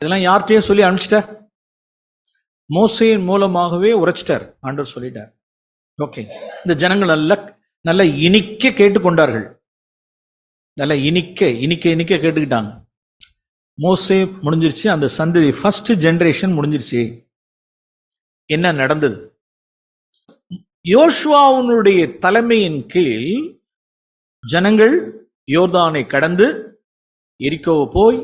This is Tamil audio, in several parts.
இதெல்லாம் யார்கிட்டயே சொல்லி அனுப்பிச்சிட்டார்? மோசேயின் மூலமாகவே உரைச்சிட்டார். ஆண்டவர் சொல்லிட்டார். ஓகே, இந்த ஜனங்கள் நல்ல இனிக்க கேட்டுக்கொண்டார்கள். நல்ல இனிக்க கேட்டுக்கிட்டாங்க. மோசே முடிஞ்சிருச்சு, அந்த சந்ததி ஃபர்ஸ்ட் ஜெனரேஷன் முடிஞ்சிருச்சு. என்ன நடந்தது? யோசுவாவுடைய தலைமையின் கீழ் ஜனங்கள் யோர்தானை கடந்து எரிக்கோவை போய்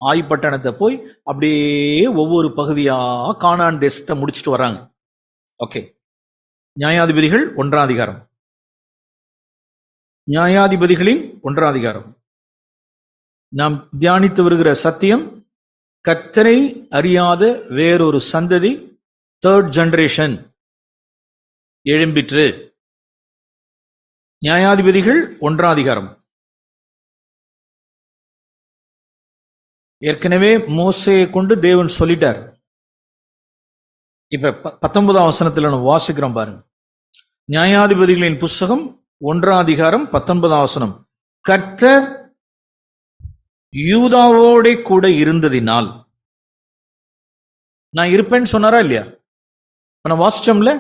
ஆய்பட்டணத்தை போய் அப்படியே ஒவ்வொரு பகுதியா கானான் தேசத்தை முடிச்சுட்டு வராங்க. ஓகே, நியாயாதிபதிகள் 1ஆம் அதிகாரம். நியாயாதிபதிகளின் 1ஆம் அதிகாரம். நாம் தியானித்து வருகிற சத்தியம், கர்த்தரை அறியாத வேறொரு சந்ததி, தேர்ட் ஜெனரேஷன் எழும்பிற்று. நியாயாதிபதிகள் 1ஆம் அதிகாரம். ஏற்கனவே மோசேயை கொண்டு தேவன் சொல்லிட்டார். இப்ப 19ஆம் வசனத்துல நம்ம வாசிக்கிறோம் பாருங்க. நியாயாதிபதிகளின் புஸ்தகம் 1ஆம் அதிகாரம் 19ஆம் வசனம். கர்த்தர் யூதாவோட கூட இருந்ததினால். நான் இருப்பேன்னு சொன்னாரா இல்லையா? நான் வாசிச்சோம்ல,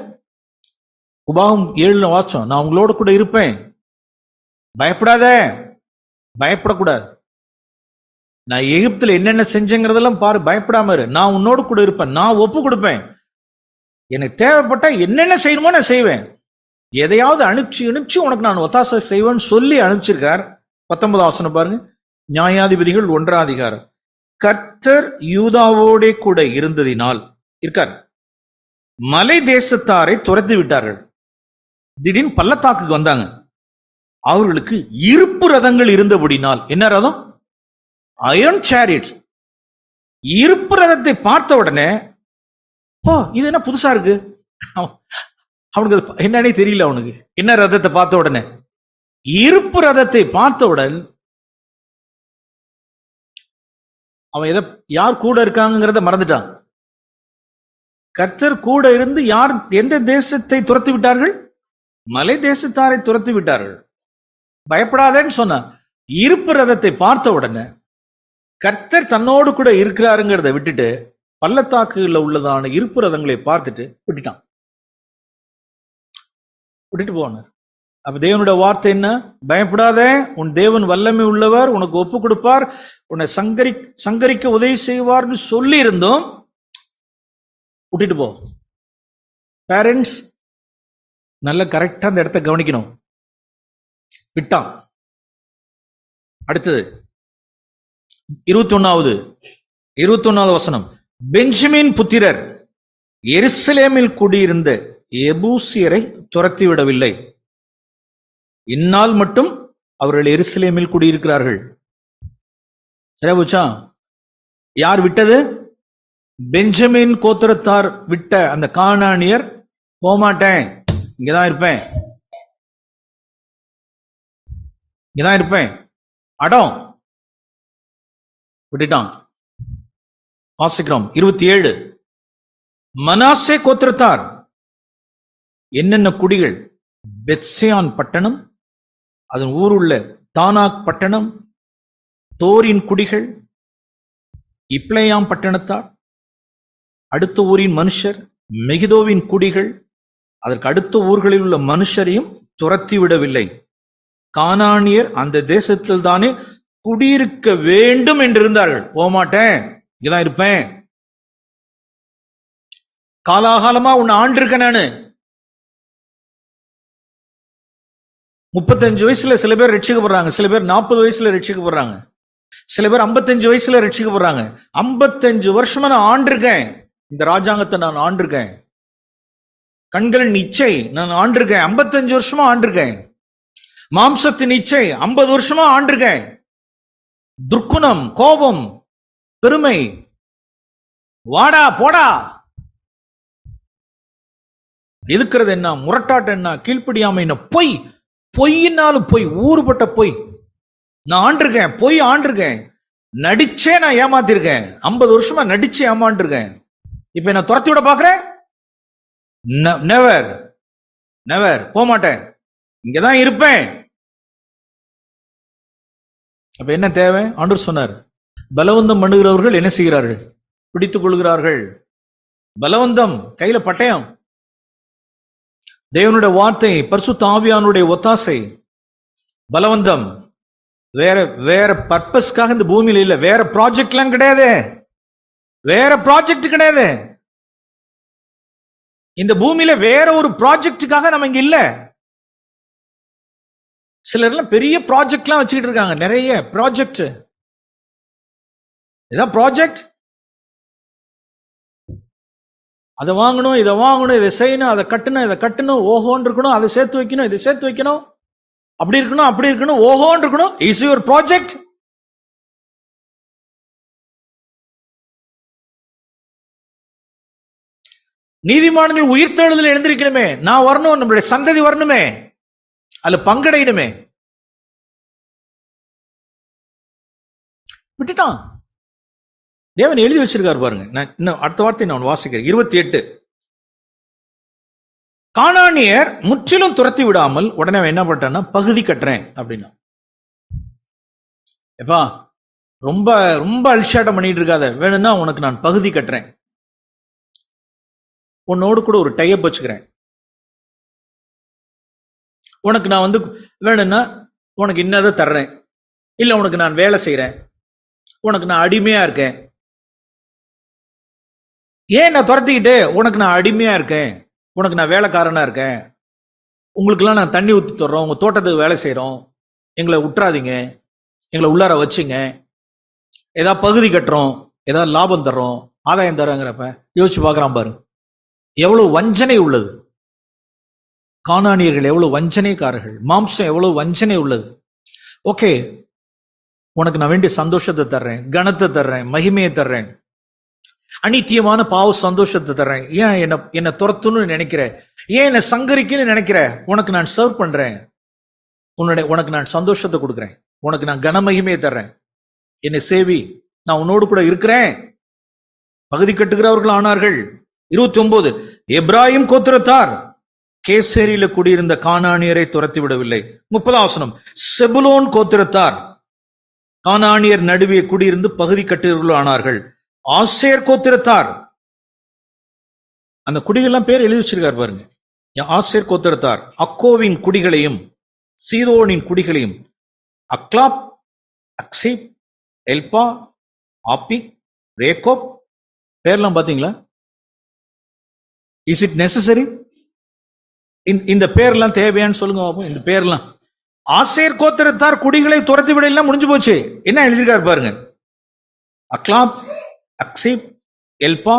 உபாகம் 7 வாசிச்சோம். நான் உங்களோட கூட இருப்பேன், பயப்படாத, பயப்படக்கூடாது. நான் எகிப்துல என்னென்ன செஞ்சேங்கிறதெல்லாம் பாரு, பயப்படாம இரு, நான் உன்னோடு கூட இருப்பேன், நான் ஒப்பு கொடுப்பேன், எனக்கு தேவைப்பட்டா என்னென்ன செய்யணுமோ நான் செய்வேன், எதையாவது அனுப்பிச்சு உனக்கு நான் ஒத்தாசை செய்வேன்னு சொல்லி அனுப்பிச்சிருக்கார். 19ஆம் வசனம் பாருங்க. நியாயாதிபதிகள் 1ஆம் அதிகாரம். கர்த்தர் யூதாவோட கூட இருந்ததினால் இருக்கார். மலை தேசத்தாரை துரத்தி விட்டார்கள். திடீர்னு பள்ளத்தாக்குக்கு வந்தாங்க. அவர்களுக்கு இருப்பு ரதங்கள் இருந்தபடினால். என்ன ரதம்? Iron chariots. இருப்பு ரதத்தை பார்த்த உடனே, ஓ இது என்ன புதுசா இருக்கு, அவனுக்கு என்னன்னே தெரியல. அவனுக்கு என்ன ரதத்தை பார்த்த உடனே, இருப்பு ரதத்தை பார்த்தவுடன் அவன் யார் கூட இருக்காங்கிறத மறந்துட்டான். கர்த்தர் கூட இருந்து யார் எந்த தேசத்தை துரத்தி விட்டார்கள்? மலை தேசத்தாரை துரத்தி விட்டார்கள். பயப்படாதேன்னு சொன்னான். இருப்பு ரதத்தை பார்த்த உடனே கர்த்தர் தன்னோடு கூட இருக்கிறாருங்கிறத விட்டுட்டு பள்ளத்தாக்குல உள்ளதான இருப்பு ரதங்களை பார்த்துட்டு விட்டுட்டு போனார். அப்ப தேவனுடைய வார்த்தை என்ன? பயப்படாத, உன் தேவன் வல்லமை உள்ளவர், உனக்கு ஒப்பு கொடுப்பார், உன்னை சங்கரிக்க உதவி செய்வார்னு சொல்லி இருந்தோம். விட்டுட்டு போ. பேரண்ட்ஸ் நல்ல கரெக்டா அந்த இடத்த கவனிக்கணும். விட்டான். அடுத்தது 21வது வசனம். பெஞ்சமின் புத்திரர் எருசலேமில் குடியிருந்த எபூசியரை துரத்தி விடவில்லை. இந்நாள் மட்டும் அவர்கள் எருசலேமில் குடியிருக்கிறார்கள். சரியா போச்சா? யார் விட்டது? பெஞ்சமின் கோத்திரத்தார் விட்ட அந்த கானானியர், போமாட்டேன், இங்கதான் இருப்பேன், அடம் விட்டுட்டான். வாசிக்கிறோம் 27. மனாசே கோத்திரத்தார் என்னென்ன குடிகள்? பெத்சேயான் பட்டணம், அதன் ஊருள்ள தானாக் பட்டணம், தோரின் குடிகள், இப்ளேயாம் பட்டணத்தார், அடுத்த ஊரின் மனுஷர், மெகிதோவின் குடிகள், அதற்கு அடுத்த ஊர்களில் உள்ள மனுஷரையும் துரத்தி விடவில்லை. கானானியர் அந்த தேசத்தில் தானே குடியிருக்க வேண்டும் என்று இருந்தார்கள். போமாட்டேன், இங்கதான் இருப்பேன், காலாகாலமா உன்னை ஆண்டிருக்க நானு. 35 வயசுல சில பேர் ரட்சிக்கப்படுறாங்க, சில பேர் 40 வயசுல ரட்சிக்கப்படுறாங்க, சில பேர் 55 வயசுல ரட்சிக்கப்படுறாங்க. 55 வருஷமா நான் ஆண்டிருக்கேன், இந்த ராஜாங்கத்தை நான் ஆண்டிருக்கேன், கண்களின் இச்சை நான் ஆண்டிருக்கேன், 55 வருஷமா ஆண்டிருக்கேன், மாம்சத்தின் இச்சை 50 வருஷமா ஆண்டிருக்கேன், துர்க்குணம், கோபம், பெருமை, வாடா போடா, எதுக்கிறது என்ன, முரட்டாட்டம் என்ன, கீழ்ப்படியாமை என்ன, பொய்னாலும் பொய், ஊறுபட்ட பொய் நான் ஆண்டிருக்கேன், பொய் ஆண்டிருக்கேன், நடிச்சே நான் ஏமாத்திருக்கேன், 50 வருஷமா நடிச்சு ஏமாண்டிருக்கேன். இப்ப என்ன துரத்தி விட பாக்குறேன்? நெவர் நெவர், போமாட்டேன், இங்கதான் இருப்பேன். அப்ப என்ன தேவை? ஆண்டவர் சொன்னார், பலவந்தம் பண்ணுகிறவர்கள் என்ன செய்கிறார்கள்? பிடித்துக் கொள்கிறார்கள். பலவந்தம், கையில பட்டயம். தேவனுடைய வார்த்தை, பரிசுத்த ஆவியானுடைய ஒத்தாசை, பலவந்தம். வேற வேற பர்பஸ்க்காக இந்த பூமியில இல்ல. வேற ப்ராஜெக்ட்லாம் கிடையாது. வேற ப்ராஜெக்ட் கிடையாது. இந்த பூமியில வேற ஒரு ப்ராஜெக்டுக்காக நம்ம இங்க இல்ல. சிலர்லாம் பெரிய ப்ராஜெக்ட்லாம் வச்சுக்கிட்டு இருக்காங்க. நிறைய ப்ராஜெக்ட். இதான் ப்ராஜெக்ட். அதை வாங்கணும், இதை வாங்கணும், இதை செய்யணும், அதை கட்டணும், இதை கட்டணும், ஓஹோன்னு இருக்கணும், அதை சேர்த்து வைக்கணும், இதை சேர்த்து வைக்கணும், அப்படி இருக்கணும், அப்படி இருக்கணும், ஓஹோன்னு இருக்கணும். Is your project? நீதிமான்கள் உயிர்த்தெழுதல் எழுந்திருக்கணுமே, நான் வரணும், நம்மளுடைய சந்ததி வரணுமே, அதுல பங்கடையணுமே. விட்டுட்டான். தேவன் எழுதி வச்சிருக்காரு பாருங்க. நான் இன்னும் அடுத்த வார்த்தை நான் வாசிக்கிறேன். 28. கானானியர் முற்றிலும் துரத்தி விடாமல் உடனே என்ன பண்ணிட்டான்னா பகுதி கட்டுறேன் அப்படின்னா. எப்பா ரொம்ப ரொம்ப அல்ஷாட்டம் பண்ணிட்டு இருக்காத, வேணும்னா உனக்கு நான் பகுதி கட்டுறேன், உன்னோடு கூட ஒரு டைப் வச்சுக்கிறேன், உனக்கு நான் வந்து வேணும்னா உனக்கு இன்னதை தர்றேன், இல்ல உனக்கு நான் வேலை செய்யறேன், உனக்கு நான் அடிமையா இருக்கேன். ஏன் நான் துரத்திக்கிட்டு? உனக்கு நான் அடிமையா இருக்கேன், உனக்கு நான் வேலைக்காரனா இருக்கேன், உங்களுக்கெல்லாம் நான் தண்ணி ஊற்றி தர்றோம், உங்க தோட்டத்துக்கு வேலை செய்யறோம், எங்களை விட்டுறாதீங்க, எங்களை உள்ளார வச்சுங்க, ஏதாவது பகுதி கட்டுறோம், ஏதாவது லாபம் தர்றோம், ஆதாயம் தர்றோங்கிறப்ப யோசிச்சு பார்க்கறான் பாரு. எவ்வளவு வஞ்சனை உள்ளது. கானானியர்கள் எவ்வளவு வஞ்சனைக்காரர்கள், மாம்சம் எவ்வளவு வஞ்சனை உள்ளது. ஓகே, உனக்கு நான் வேண்டிய சந்தோஷத்தை தர்றேன், கனத்தை தர்றேன், மகிமையை தர்றேன், அனித்தியமான பாவ சந்தோஷத்தை தர்றேன். ஏன் என்ன துரத்துன்னு நினைக்கிற? ஏன் என்ன சங்கரிக்குன்னு நினைக்கிற? உனக்கு நான் சர்வ் பண்றேன், உனக்கு நான் சந்தோஷத்தை கொடுக்குறேன், உனக்கு நான் கனமகிமையை தர்றேன், என்னை சேவி, நான் உன்னோடு கூட இருக்கிறேன். பகுதி கட்டுகிறவர்கள் ஆனார்கள். 29. எப்ராயிம் கோத்திரத்தார் கேசேரியில குடியிருந்த கானானியரை துரத்தி விடவில்லை. 30 செபுலோன் கோத்திரத்தார் கானானியர் நடுவே குடியிருந்து பகுதி கட்டுகிறவர்கள் ஆனார்கள். ஆசேர் கோத்திரத்தார், அந்த குடிகள்லாம் பேர் எழுதி வச்சிருக்காரு பாருங்க. ஆசேர் கோத்திரத்தார் அக்கோவின் குடிகளையும் சீதோனின் குடிகளையும், அக்லாப், அக்சீப், எல்பா, ஆப்பி, ரேகோப், பேர்லாம் பாத்தீங்களா? Is it necessary? இந்த பேர்லாம் தேவையான்னு சொல்லுங்க. இந்த பேர்லாம் ஆசேர் கோத்திரத்தார் குடிகளை துரத்தி விட முடிஞ்சு போச்சு. என்ன எழுதியிருக்காரு பாருங்க. அக்லாப், அக்சீப், எல்பா,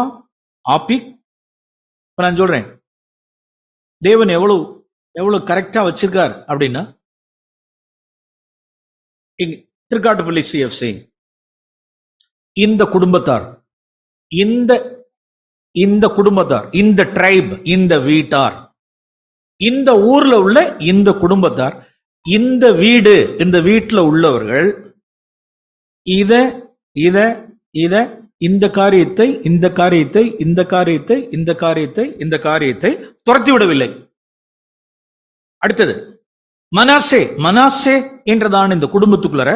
ஆப்பிக். இப்ப நான் சொல்றேன், தேவன் எவ்வளவு எவ்வளவு கரெக்டா வச்சிருக்கார் அப்படின்னா, திருக்காட்டுப்பள்ளி CFC இந்த குடும்பத்தார், இந்த குடும்பத்தார், இந்த ட்ரைப், இந்த வீட்டார், இந்த ஊர்ல உள்ள இந்த குடும்பத்தார், இந்த வீடு, இந்த வீட்டுல உள்ளவர்கள் இத இத இத இந்த காரியத்தை இந்த காரியத்தை இந்த காரியத்தை இந்த காரியத்தை இந்த காரியத்தை துரத்தி விடவில்லை. அடுத்தது மனாசே. மனாசே என்றதான இந்த குடும்பத்துக்குள்ள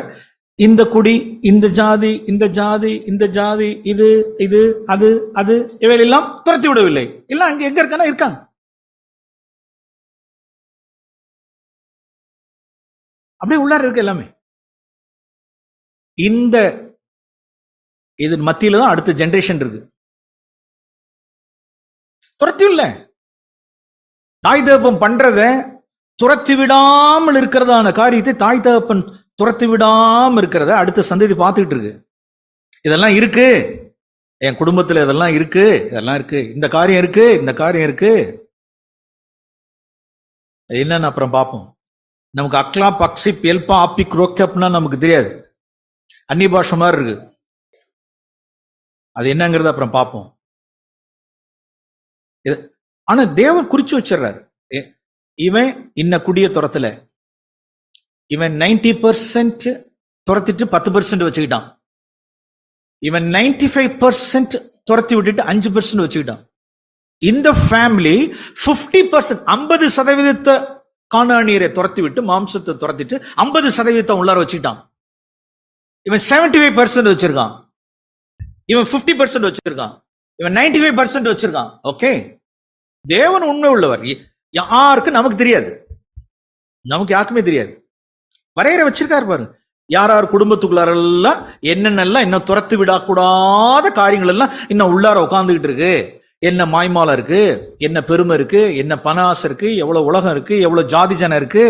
இந்த குடி, இந்த ஜாதி, இந்த ஜாதி, இந்த ஜாதி, இது இது அது அது இவையெல்லாம் துரத்தி விடவில்லை. இல்ல அங்க எங்க இருக்கானா இருக்காங்க. அப்படியே உள்ளார இருக்கு எல்லாமே. இந்த இது மத்தியில தான் அடுத்த ஜெனரேஷன் இருக்கு. துரத்தி இல்ல, தாய் தகப்பன் பண்றத துரத்தி விடாமல் இருக்கிறதான காரியத்தை தாய் தகப்பன் துரத்தி விடாம இருக்கிறத அடுத்த சந்ததி பார்த்துக்கிட்டு இருக்கு. இதெல்லாம் இருக்கு என் குடும்பத்துல, இதெல்லாம் இருக்கு, இதெல்லாம் இருக்கு, இந்த காரியம் இருக்கு, இந்த காரியம் இருக்கு. என்னன்னு அப்புறம் பார்ப்போம். நமக்கு அக்லாப், அக்சிப், எல்பா, ஆப்பிக், ரோக்கப்னா நமக்கு தெரியாது, அந்நிய பாஷை மாதிரி இருக்கு. அது என்னங்கிறத அப்புறம் பார்ப்போம். ஆனா தேவன் குறிச்சு வச்சிடறாரு, இவன் இன்ன குடிய துரத்துல, இவன் 90% துரத்திட்டு 10% வச்சுக்கிட்டான், இவன் 95% துரத்தி விட்டுட்டு 5% வச்சுக்கிட்டான். இந்த ஃபேமிலி 50%, 50% கானானியரை துரத்தி விட்டு மாம்சத்தை துரத்திட்டு 50% உள்ளார வச்சுக்கிட்டான். இவன் 75% வச்சிருக்கான். இவன் 50% வச்சிருக்கான், இவன் 95% வச்சிருக்கான். ஓகே, தேவன் உண்மை உள்ளவர். யாருக்கு நமக்கு தெரியாது, நமக்கு யாருக்குமே தெரியாது. வரையறை வச்சிருக்காரு பாரு. யார் யார் குடும்பத்துக்குள்ளாரெல்லாம் என்னென்னலாம் இன்னும் துரத்து விடக்கூடாத காரியங்கள் எல்லாம் இன்னும் உள்ளார உட்காந்துக்கிட்டு இருக்கு. என்ன மாய்மாலம் இருக்கு, என்ன பெருமை இருக்கு, என்ன பண ஆசை இருக்கு, எவ்வளவு உலகம் இருக்கு, எவ்வளவு ஜாதி ஜனம் இருக்கு,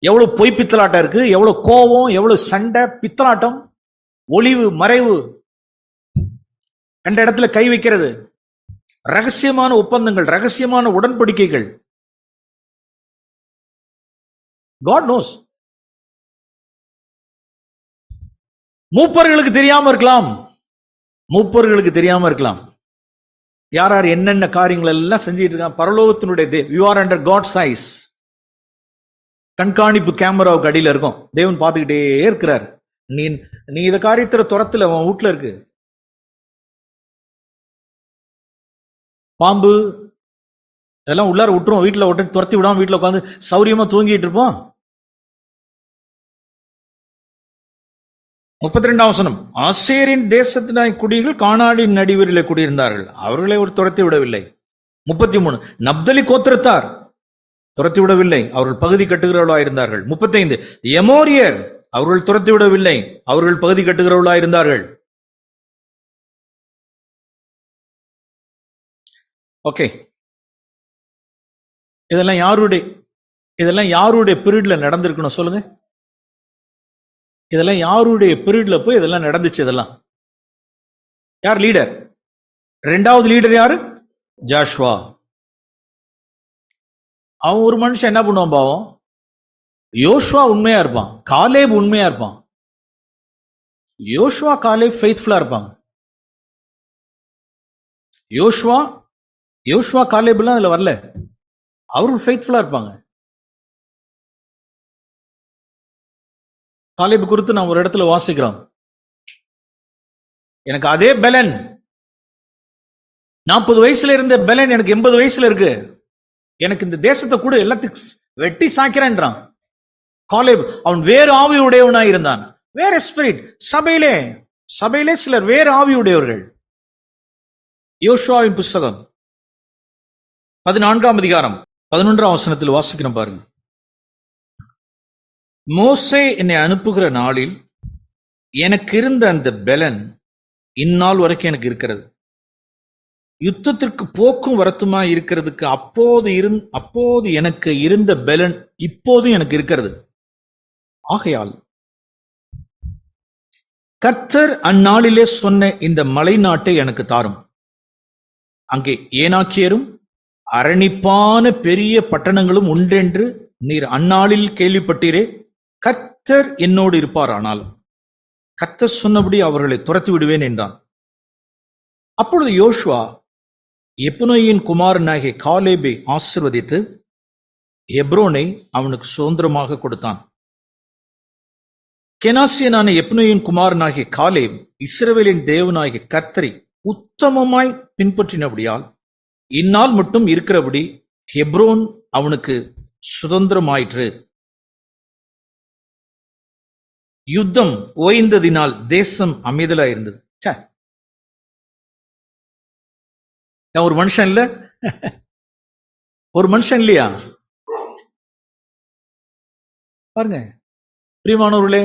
எவ்வளவு பொய் பித்தலாட்டம் இருக்கு, எவ்வளவு கோபம், எவ்வளவு சண்டை பித்தலாட்டம், ஒளிவு மறைவு, ரெண்டு இடத்துல கை வைக்கிறது, ரகசியமான ஒப்பந்தங்கள், ரகசியமான உடன்படிக்கைகள். God knows. மூப்பர்களுக்கு தெரியாம இருக்கலாம், மூப்பர்களுக்கு தெரியாம இருக்கலாம். யார் யார் என்னென்ன காரியங்கள் எல்லாம் செஞ்சிட்டு இருக்காங்க. பரலோகத்தினுடைய you are under God's eyes. கண்காணிப்பு கேமராவுக்கு அடியில் இருக்கும், தேவன் பார்த்துக்கிட்டே இருக்கிறார். நீ நீ இத காரியத்துல துரத்துல அவன் வீட்டுல இருக்கு. பாம்பு இதெல்லாம் உள்ளார விட்டுரும், வீட்டுல விட்டு துரத்தி விடாம வீட்டுல உட்காந்து சௌரியமா தூங்கிட்டு இருப்போம். 32ஆம் வசனம், ஆசேரின் தேசத்தினாய் குடிகள் கானாடின் நடுவிலே குடியிருந்தார்கள், அவர்களை ஒரு துரத்தி விடவில்லை. 33, நப்தலி கோத்திரத்தார் துரத்தி விடவில்லை, அவர்கள் பகுதி கட்டுகிறவர்களாக இருந்தார்கள். 35, எமோரியர் அவர்கள் துரத்தி விடவில்லை, அவர்கள் பகுதி கட்டுகிறவர்களாக இருந்தார்கள். ஓகே, இதெல்லாம் யாருடைய பீரியட்ல நடந்திருக்கணும் சொல்லுங்க. இதெல்லாம் யாருடைய பீரியட்ல போய் இதெல்லாம் நடந்துச்சு? இதெல்லாம் யார் லீடர்? ரெண்டாவது லீடர் யாரு? ஜாஷ்வா. அவன் ஒரு மனுஷன் என்ன பண்ணுவான் பாவம்? யோசுவா உண்மையா இருப்பான், காலேப் உண்மையா இருப்பான். யோசுவா காலேப் ஃபெய்த்ஃபுல்லா இருப்பாங்க. யோசுவா காலேப் எல்லாம் அதுல வரல, அவர்கள் ஃபெய்த்ஃபுல்லா இருப்பாங்க. காலேப் குறித்து நாம் ஒரு இடத்துல வாசிக்கிறோம், எனக்கு அதே பெலன் 40 வயசுல இருந்த பெலன் எனக்கு 80 வயசுல இருக்கு, எனக்கு இந்த தேசத்தை கூட எல்லாத்துக்கும் வெட்டி சாய்க்கிறேன்றான் காலேப். அவன் வேறு ஆவியுடையவனாய் இருந்தான், வேற ஸ்பிரிட். சபையிலே சிலர் வேறு ஆவியுடையவர்கள். யோசுவாவின் புஸ்தகம் 14ஆம் அதிகாரம் 11ஆம் வசனத்தில் வாசிக்கிறோம் பாருங்க. மோசே என்னை அனுப்புகிற நாளில் எனக்கு இருந்த அந்த பெலன் இந்நாள் வரைக்கும் எனக்கு இருக்கிறது. யுத்தத்திற்கு போக்கும் வரத்துமா இருக்கிறதுக்கு அப்போது எனக்கு இருந்த பெலன் இப்போது எனக்கு இருக்கிறது. ஆகையால் கர்த்தர் அந்நாளிலே சொன்ன இந்த மலை நாட்டை எனக்கு தாரும். அங்கே ஏனாக்கியரும் அரணிப்பான பெரிய பட்டணங்களும் உண்டென்று நீர் அந்நாளில் கேள்விப்பட்டீரே. கர்த்தர் என்னோடு இருப்பார், ஆனால் கர்த்தர் சொன்னபடி அவர்களை துரத்தி விடுவேன் என்றான். அப்பொழுது யோசுவா எப்புனேயின் குமாரனாகிய காலேபை ஆசீர்வதித்து எப்ரோனை அவனுக்கு சுதந்திரமாக கொடுத்தான். கெனாசியனான எப்புனேயின் குமாரனாகிய காலேப் இஸ்ரவேலின் தேவனாகிய கர்த்தரை உத்தமமாய் பின்பற்றினபடியால் இந்நாள் மட்டும் இருக்கிறபடி எப்ரோன் அவனுக்கு சுதந்திரமாயிற்று. யுத்தம் ஓய்ந்ததினால் தேசம் அமைதலா இருந்தது. ஒரு மனுஷன் இல்ல, ஒரு மனுஷன் இல்லையா? பாருங்க பிரியமானவர்களே,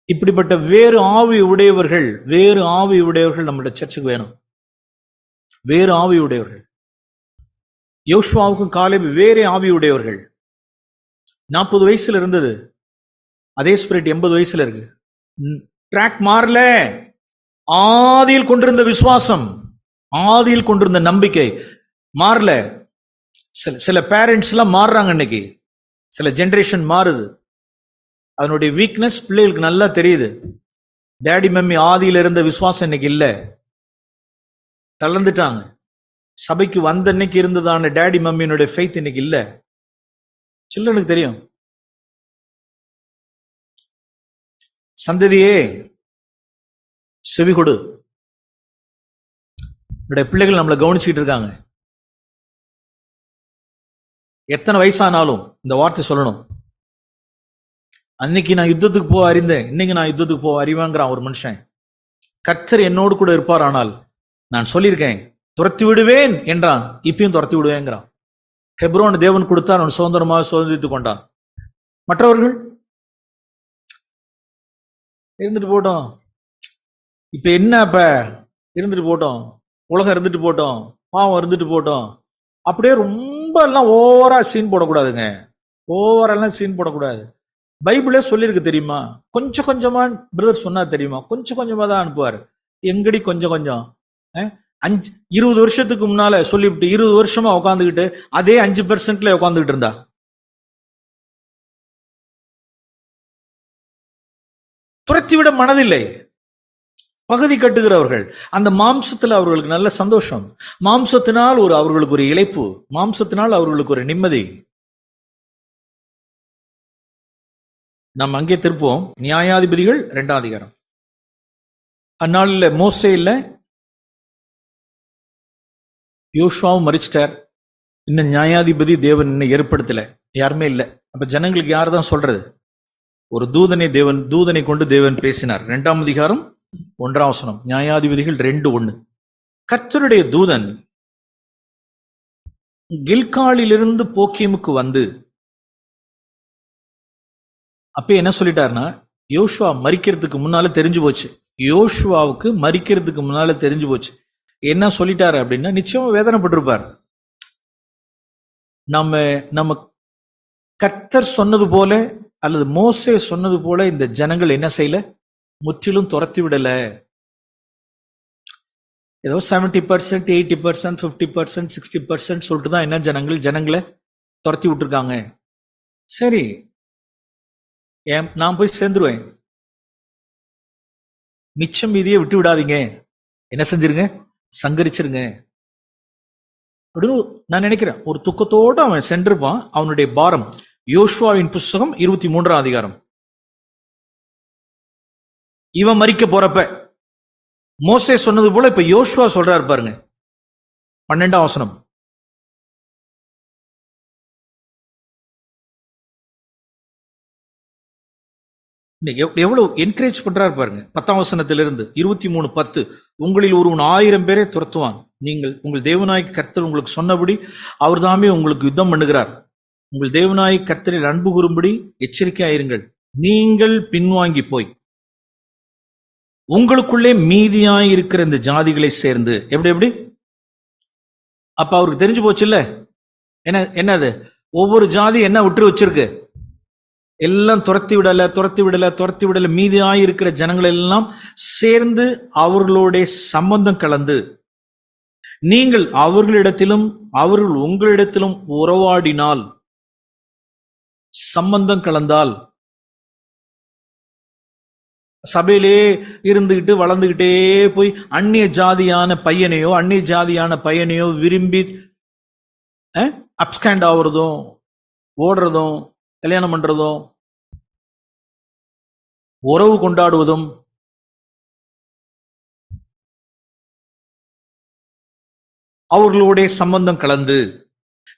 இப்படிப்பட்ட வேறு ஆவி உடையவர்கள் நம்மளோட சர்ச்சுக்கு வேணும். வேறு ஆவி உடையவர்கள். யோசுவாவுக்கும் காலேப் வேறே ஆவி உடையவர்கள். 40 வயசுல இருந்தது, அதே ஸ்பிரிட் 80 வயசுல இருக்கு. ட்ராக் மாறல. ஆதியில் கொண்டிருந்த விசுவாசம், ஆதியில் கொண்டிருந்த நம்பிக்கை மாறல. சில பேரண்ட்ஸ் எல்லாம் மாறுறாங்க இன்னைக்கு, சில ஜெனரேஷன் மாறுது. அதனுடைய வீக்னஸ் பிள்ளைகளுக்கு நல்லா தெரியுது. டேடி மம்மி ஆதியில இருந்த விசுவாசம் இன்னைக்கு இல்ல, தளர்ந்துட்டாங்க. சபைக்கு வந்த அன்னைக்கு இருந்ததான டேடி மம்மியினுடைய ஃபெய்த் இன்னைக்கு இல்ல. சில்லனுக்கு தெரியும். சந்ததியே செவி கொடு. பிள்ளைகள் நம்மளை கவனிச்சுட்டு இருக்காங்க. எத்தனை வயசானாலும் இந்த வார்த்தை சொல்லணும். அன்னைக்கு நான் யுத்தத்துக்கு போக அறிந்தேன், இன்னைக்கு நான் யுத்தத்துக்கு போக அறிவேங்கிறான் ஒரு மனுஷன். கர்த்தர் என்னோடு கூட இருப்பார், ஆனால் நான் சொல்லியிருக்கேன் துரத்தி விடுவேன் என்றான், இப்பயும் துரத்தி விடுவேங்கிறான். ஹெப்ரோன் தேவன் கொடுத்தார், அவன் சுதந்திரமாக சுதந்திரித்துக் கொண்டான். மற்றவர்கள் இருந்துட்டு போட்டோம், இப்ப என்ன, இப்ப இருந்துட்டு போட்டோம், உலகம் இருந்துட்டு போட்டோம், பாவம் இருந்துட்டு போட்டோம், அப்படியே ரொம்ப எல்லாம் ஓவரா சீன் போடக்கூடாதுங்க. ஓவரெல்லாம் சீன் போடக்கூடாது. பைபிளே சொல்லியிருக்கு தெரியுமா? கொஞ்சம் கொஞ்சமா பிரதர் சொன்னா தெரியுமா? கொஞ்சம் கொஞ்சமா தான் அனுப்புவாரு. எங்கடி கொஞ்சம் கொஞ்சம்? 20 வருஷத்துக்கு முன்னால சொல்லிவிட்டு 20 வருஷமா உட்காந்துக்கிட்டு அதே 5% உட்காந்துக்கிட்டு இருந்தா துரத்திவிட மனதில்லை. பகுதி கட்டுகிறவர்கள், அந்த மாம்சத்துல அவர்களுக்கு நல்ல சந்தோஷம், மாம்சத்தினால் அவர்களுக்கு ஒரு இளைப்பு, மாம்சத்தினால் அவர்களுக்கு ஒரு நிம்மதி. நாம் அங்கே திருப்போம். நியாயாதிபதிகள் 2ஆம் அதிகாரம். அந்நாளில் மோசே இல்ல, யோசுவாவும் மரிச்சிட்டார். இன்னும் நியாயாதிபதி தேவன் இன்னும் ஏற்படுத்தல, யாருமே இல்லை. அப்ப ஜனங்களுக்கு யார் தான் சொல்றது? ஒரு தூதனை கொண்டு தேவன் பேசினார். 2ஆம் அதிகாரம் 1ஆம் வசனம், நியாயாதிபதிகள் 2:1. கர்த்தருடைய தூதன் கில்காலிலிருந்து போக்கீமுக்கு வந்து, அப்ப என்ன சொல்லிட்டாருன்னா, யோசுவா மரிக்கிறதுக்கு முன்னால தெரிஞ்சு போச்சு. யோசுவாவுக்கு மரிக்கிறதுக்கு முன்னால தெரிஞ்சு போச்சு. என்ன சொல்லிட்டாரு அப்படின்னா, நிச்சயமா வேதனைப்பட்டிருப்பார். நம்ம கர்த்தர் சொன்னது போல அல்லது மோசே சொன்னது போல இந்த ஜனங்கள் என்ன செய்யல, முற்றிலும் துரத்தி விடல. ஏதோ 70%, 80%, 50%, 60% சொல்லிட்டு தான் என்ன ஜனங்களை துரத்தி விட்டுருக்காங்க. சரி, நான் போய் சேர்ந்துருவேன், மிச்சம் மீதியை விட்டு விடாதீங்க, என்ன செஞ்சிருங்க, சங்கரிச்சிருங்க அப்படின்னு நான் நினைக்கிறேன். ஒரு துக்கத்தோடு அவன் சென்றிருப்பான். அவனுடைய பாரம். யோசுவாவின் புஸ்தகம் 23ஆம் அதிகாரம். இவன் மரிக்க போறப்ப மோசே சொன்னது போல இப்ப யோசுவா சொல்றாரு பாருங்க, 12ஆம் வசனம். எவ்வளவு என்கரேஜ் பண்றாரு பாருங்க. 10ஆம் வசனத்திலிருந்து 23:10. உங்களில் ஒருவன் 1000 பேரை துரத்துவான், நீங்கள் உங்கள் தேவனாய் கர்த்தர் உங்களுக்கு சொன்னபடி அவர் தாமே உங்களுக்கு யுத்தம் பண்ணுகிறார். உங்கள் தேவனாய் கர்த்தரில் அன்பு கூறும்படி எச்சரிக்கையாயிருங்கள். நீங்கள் பின்வாங்கி போய் உங்களுக்குள்ளே மீதியாய் இருக்கிற இந்த ஜாதிகளை சேர்ந்து, எப்படி அப்ப அவருக்கு தெரிஞ்சு போச்சு இல்ல, என்னது ஒவ்வொரு ஜாதி என்ன விட்டு வச்சிருக்கு, எல்லாம் துரத்தி விடல, மீதியாய் இருக்கிற ஜனங்கள் எல்லாம் சேர்ந்து அவர்களோட சம்பந்தம் கலந்து, நீங்கள் அவர்களிடத்திலும் அவர்கள் உங்களிடத்திலும் உறவாடினால், சம்பந்தம் கலந்தால், சபையிலே இருந்துகிட்டு வளர்ந்துகிட்டே போய் அந்நிய ஜாதியான பையனையோ விரும்பி அப்ஸ்கேண்ட் ஆகுறதும், ஓடுறதும், கல்யாணம் பண்றதும், உறவு கொண்டாடுவதும், அவர்களுடைய சம்பந்தம் கலந்து,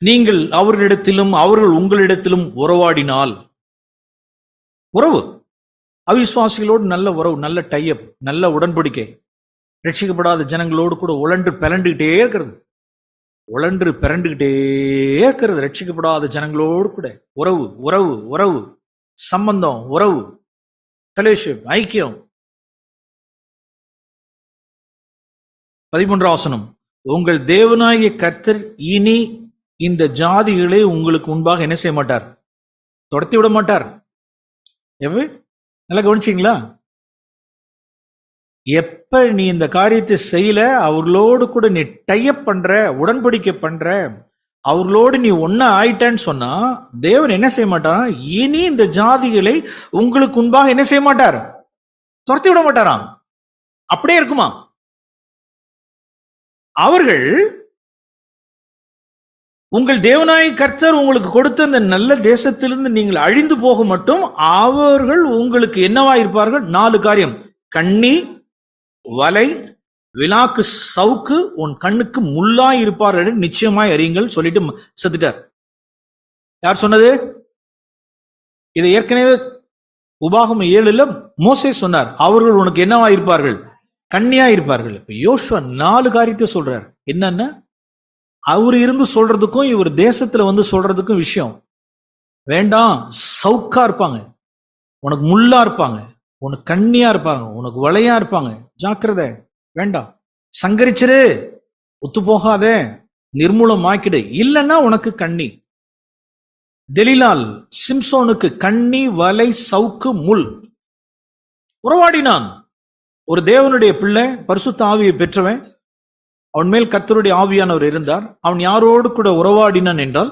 நீங்கள் அவர்களிடத்திலும் அவர்கள் உங்களிடத்திலும் உறவாடினால், உறவு, அவிசுவாசிகளோடு நல்ல உறவு, நல்ல டைப், நல்ல உடன்படிக்கை, ரட்சிக்கப்படாத ஜனங்களோடு கூட உழன்று பிறண்டுகிட்டே இருக்கிறது, ரட்சிக்கப்படாத ஜனங்களோடு கூட உறவு, சம்பந்தம், உறவு, ஃபெலோஷிப், ஐக்கியம். 13ஆம் வசனம், உங்கள் தேவனாகிய கர்த்தர் இனி இந்த ஜாதிகளை உங்களுக்கு முன்பாக என்ன செய்ய மாட்டார், துரத்தி விட மாட்டார். நல்லா கவனிச்சிங்களா? எப்ப நீ இந்த காரியத்தை செய்யல, அவர்களோடு கூட நீ டைப் பண்ற, உடன்படிக்கை பண்ற, அவர்களோடு நீ ஒன்னா ஆயிட்டேன்னு சொன்னா தேவன் என்ன செய்ய மாட்டார், இனி இந்த ஜாதிகளை உங்களுக்கு முன்பாக என்ன செய்ய மாட்டார், துரத்தி விட மாட்டாராம். அப்படியே இருக்குமா? அவர்கள் உங்கள் தேவனாய் கர்த்தர் உங்களுக்கு கொடுத்த இந்த நல்ல தேசத்திலிருந்து நீங்கள் அழிந்து போக மட்டும் அவர்கள் உங்களுக்கு என்னவா இருப்பார்கள்? 4 காரியம்: கண்ணி, வலை, விலாக்கு சவுக்கு, உன் கண்ணுக்கு முள்ளாய் இருப்பார்கள், நிச்சயமாய் அறியுங்கள் சொல்லிட்டு செத்துட்டார். யார் சொன்னது? இதை ஏற்கனவே உபாகமம் 7 மோசே சொன்னார். அவர்கள் உனக்கு என்னவா இருப்பார்கள்? கண்ணியா இருப்பார்கள். இப்ப யோசுவா 4 காரியத்தை சொல்றார். என்னன்னா, அவர் இருந்து சொல்றதுக்கும் இவர் தேசத்துல வந்து சொல்றதுக்கும் விஷயம் வேண்டாம். சவுக்கா இருப்பாங்க, உனக்கு முள்ளா இருப்பாங்க, உனக்கு கண்ணியா இருப்பாங்க, உனக்கு வளையா இருப்பாங்க, ஜாக்கிரதை, வேண்டாம், சங்கரிச்சிரு, ஒத்து போகாதே, நிர்மூலம் ஆக்கிடு, இல்லைன்னா உனக்கு கண்ணி. தெலீலால் சிம்சோனுக்கு கண்ணி, வலை, சவுக்கு, முள். உறவாடினான். ஒரு தேவனுடைய பிள்ளை, பரிசுத்த ஆவியை பெற்றவன், அவன் மேல் கர்த்தருடைய ஆவியானவர் இருந்தார். அவன் யாரோடு கூட உறவாடினான் என்றால்,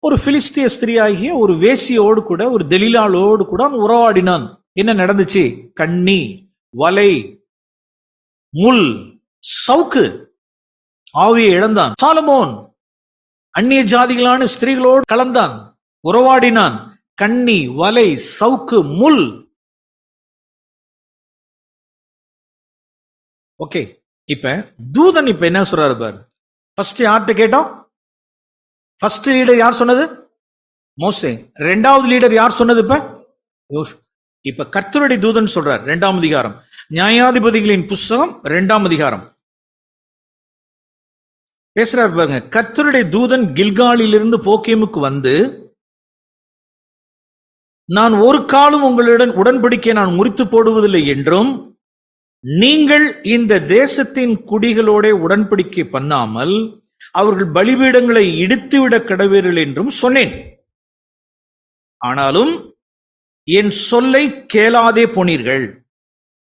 ஒரு பிலிஸ்திய ஸ்திரீயாகிய ஒரு வேசியோடு கூட, ஒரு தெலீலாளோடு கூட அவன் உறவாடினான். என்ன நடந்துச்சு? கண்ணி, வலை, முள், சவுக்கு, ஆவியை இழந்தான். சாலமோன் அந்நிய ஜாதிகளான ஸ்திரீகளோடு கலந்தான், உறவாடினான். கண்ணி, வலை, சவுக்கு, முள். ஓகே, இப்ப தூதன் இப்ப என்ன சொல்றாரு பாரு. ஃபர்ஸ்ட் யார்கிட்ட கேட்டோம்? ஃபர்ஸ்ட் லீடர் யார் சொன்னது? மோசே. ரெண்டாவது லீடர் யார் சொன்னது? இப்ப யோசுவா. இப்ப கர்த்தருடைய தூதன் சொல்றார். 2ஆம் அதிகாரம், நியாயாதிபதிகளின் புஸ்தகம் 2ஆம் அதிகாரம் பேசுறாரு பாருங்க. கர்த்தருடைய தூதன் கில்காலிலிருந்து போக்கேமுக்கு வந்து, நான் ஒரு காலம் உங்களுடன் உடன்படிக்கை நான் முறித்து போடுவதில்லை என்றும், நீங்கள் இந்த தேசத்தின் குடிகளோட உடன்படிக்கை பண்ணாமல் அவர்கள் பலிபீடங்களை இடித்துவிட கடவீர்கள் என்றும் சொன்னேன். ஆனாலும் என் சொல்லை கேளாதே போனீர்கள்.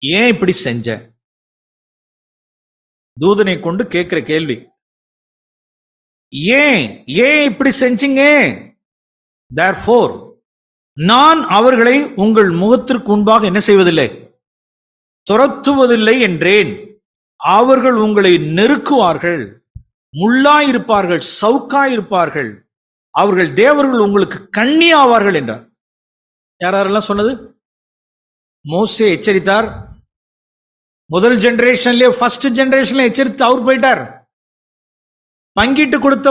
ஏன் இப்படி செஞ்ச? தூதனை கொண்டு கேட்கிற கேள்வி, ஏன் இப்படி செஞ்சீங்க? therefore நான் அவர்களை உங்கள் முகத்திற்கு முன்பாக என்ன செய்வதில்லை? துரத்துவதில்லை என்றேன். அவர்கள் உங்களை நெருக்குவார்கள், முள்ளாயிருப்பார்கள், சவுக்காயிருப்பார்கள், அவர்கள் தேவர்கள் உங்களுக்கு கண்ணி ஆவார்கள் என்றார். யாரெல்லாம் சொன்னது? மோசே எச்சரித்தார். முதல் ஜெனரேஷன்ல, ஃபர்ஸ்ட் ஜெனரேஷன்ல எச்சரித்து அவர் போயிட்டார். பங்கிட்டு கொடுத்த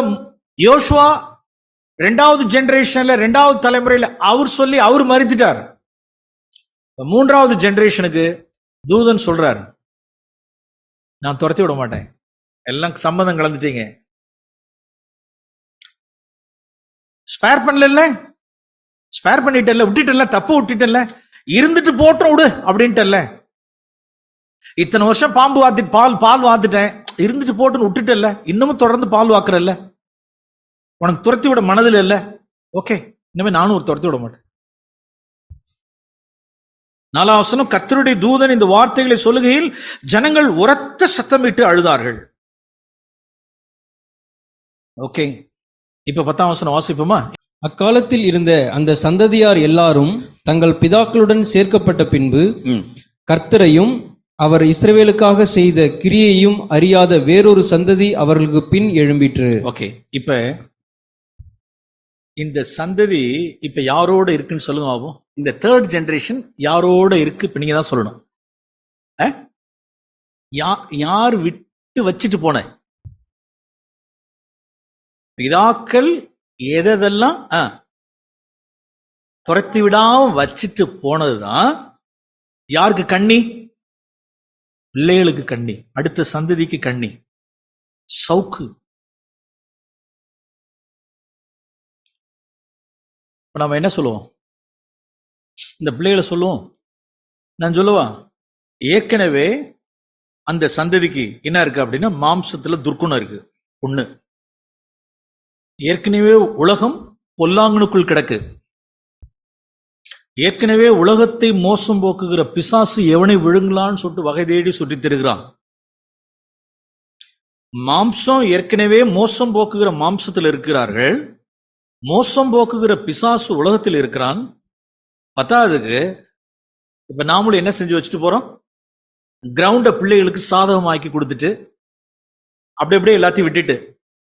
யோசுவா 2வது ஜெனரேஷன்ல, 2வது தலைமுறையில அவர் சொல்லி அவர் மறித்துட்டார். 3வது ஜெனரேஷனுக்கு தூதன் சொல்றார், நான் துரத்தி விட மாட்டேன், எல்லாம் சம்பந்தம் கலந்துட்டீங்க, ஸ்பேர் பண்ணல, ஸ்பேர் பண்ணிட்டல, விட்டுட்டல, தப்பு விட்டுட்டல, இருந்துட்டு போட்டோம் விடு அப்படின்ட்டல்ல. இத்தனை வருஷம் பாம்பு வாத்தி பால் வாத்துட்டேன், இருந்துட்டு போட்டுன்னு விட்டுட்டல, இன்னமும் தொடர்ந்து பால் வாக்குறல்ல, உனக்கு துரத்தி விட மனதில் இல்ல, ஓகே, இனிமே நானும் ஒரு துரத்தி விட மாட்டேன். 4ஆம் வசனம், கர்த்தருடைய தூதன் இந்த வார்த்தைகளை சொல்லுகையில் ஜனங்கள் உரத்த சத்தமிட்டு அழுதார்கள். ஓகே, இப்ப 10ஆம் வசனம் வாசிப்போமா? அக்காலத்தில் இருந்த அந்த சந்ததியார் எல்லாரும் தங்கள் பிதாக்களுடன் சேர்க்கப்பட்ட பின்பு கர்த்தரையும் அவர் இஸ்ரவேலுக்காக செய்த கிரியையும் அறியாத வேறொரு சந்ததி அவர்களுக்கு பின் எழும்பிற்று. ஓகே, இப்ப இந்த சந்ததி இப்ப யாரோட இருக்குன்னு சொல்லுங்க பாபு. இந்த 3rd ஜெனரேஷன் யாரோட இருக்கு? இப்ப நீங்க தான் சொல்லணும். யார் விட்டு வச்சுட்டு போன பிதாக்கள் எதெல்லாம் துரத்தி விடாம வச்சுட்டு போனதுதான் யாருக்கு கண்ணி? பிள்ளைகளுக்கு கண்ணி, அடுத்த சந்ததிக்கு கண்ணி, சவுக்கு. நம்ம என்ன சொல்லுவோம்? இந்த பிள்ளைகளை சொல்லுவோம், நான் சொல்லுவா, ஏற்கனவே அந்த சந்ததிக்கு என்ன இருக்கு அப்படின்னா, மாம்சத்துல துர்க்குணம் இருக்கு ஒண்ணு. ஏற்கனவே உலகம் பொல்லாங்கனுக்குள் கிடக்கு. ஏற்கனவே உலகத்தை மோசம் போக்குகிற பிசாசு எவனை விழுங்கலான்னு சொல்லிட்டு வகை தேடி சுற்றி திரிகிறான். மாம்சம் ஏற்கனவே மோசம் போக்குகிற மாம்சத்தில் இருக்கிறார்கள். மோசம் போக்குகிற பிசாசு உலகத்தில் இருக்கிறான். பத்தாவதுக்கு இப்ப நாமளும் என்ன செஞ்சு வச்சுட்டு போறோம்? கிரவுண்ட பிள்ளைகளுக்கு சாதகமாக்கி கொடுத்துட்டு அப்படி அப்படியே எல்லாத்தையும் விட்டுட்டு,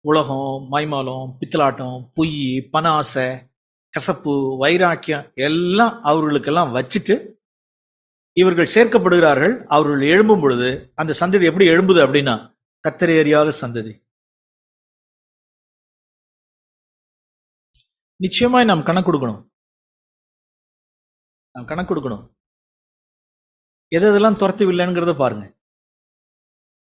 உலகம், மைமாலம், பித்தலாட்டம், பொய், பண ஆசை, கசப்பு, வைராக்கியம் எல்லாம் அவர்களுக்கெல்லாம் வச்சுட்டு இவர்கள் சேர்க்கப்படுகிறார்கள். அவர்கள் எழும்பும் பொழுது அந்த சந்ததி எப்படி எழும்புது அப்படின்னா, கர்த்தரை அறியாத சந்ததி. நிச்சயமாய் நாம் கணக்கு கொடுக்கணும். நாம் கணக்கு கொடுக்கணும். எதெல்லாம் துரத்தவில்லைங்கிறத பாருங்க.